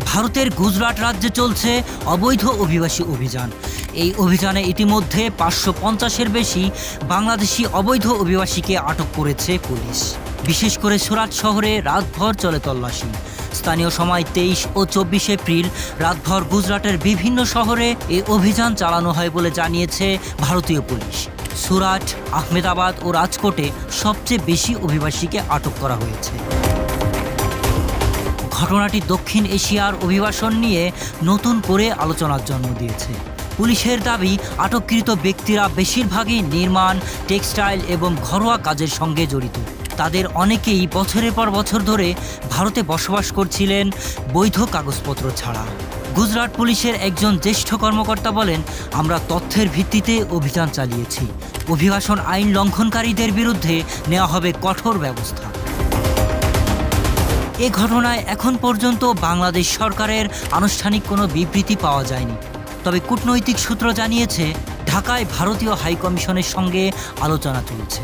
ভারতের গুজরাট রাজ্যে চলছে অবৈধ অভিবাসী অভিযান। এই অভিযানে ইতিমধ্যে ৫৫০-এর বেশি বাংলাদেশি অবৈধ অভিবাসীকে আটক করেছে পুলিশ। বিশেষ করে সুরাট শহরে রাতভর চলে তল্লাশি। স্থানীয় সময় ২৩ ও ২৪ এপ্রিল রাতভর গুজরাটের বিভিন্ন শহরে এই অভিযান চালানো হয় বলে জানিয়েছে ভারতীয় পুলিশ। সুরাট, আহমেদাবাদ ও রাজকোটে সবচেয়ে বেশি অভিবাসীকে আটক করা হয়েছে। ঘটনাটি দক্ষিণ এশিয়ার অভিবাসন নিয়ে নতুন করে আলোচনার জন্ম দিয়েছে। পুলিশের দাবি, আটককৃত ব্যক্তিরা বেশিরভাগই নির্মাণ, টেক্সটাইল এবং ঘরোয়া কাজের সঙ্গে জড়িত। তাদের অনেকেই বছরের পর বছর ধরে ভারতে বসবাস করছিলেন বৈধ কাগজপত্র ছাড়া। গুজরাট পুলিশের একজন জ্যেষ্ঠ কর্মকর্তা বলেন, আমরা তথ্যের ভিত্তিতে অভিযান চালিয়েছি। অভিবাসন আইন লঙ্ঘনকারীদের বিরুদ্ধে নেওয়া হবে কঠোর ব্যবস্থা। এ ঘটনায় এখন পর্যন্ত বাংলাদেশ সরকারের আনুষ্ঠানিক কোনো বিবৃতি পাওয়া যায়নি। তবে কূটনৈতিক সূত্র জানিয়েছে, ঢাকায় ভারতীয় হাইকমিশনের সঙ্গে আলোচনা চলছে।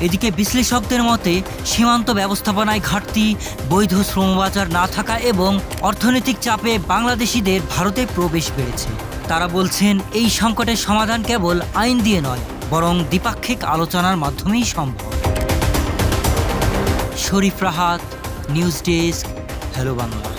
এদিকে বিশ্লেষকদের মতে, সীমান্ত ব্যবস্থাপনায় ঘাটতি, বৈধ শ্রমবাজার না থাকা এবং অর্থনৈতিক চাপে বাংলাদেশিদের ভারতে প্রবেশ বেড়েছে। তারা বলছেন, এই সংকটের সমাধান কেবল আইন দিয়ে নয়, বরং দ্বিপাক্ষিক আলোচনার মাধ্যমেই সম্ভব। Sharif Rahat, news desk, hello Bangla.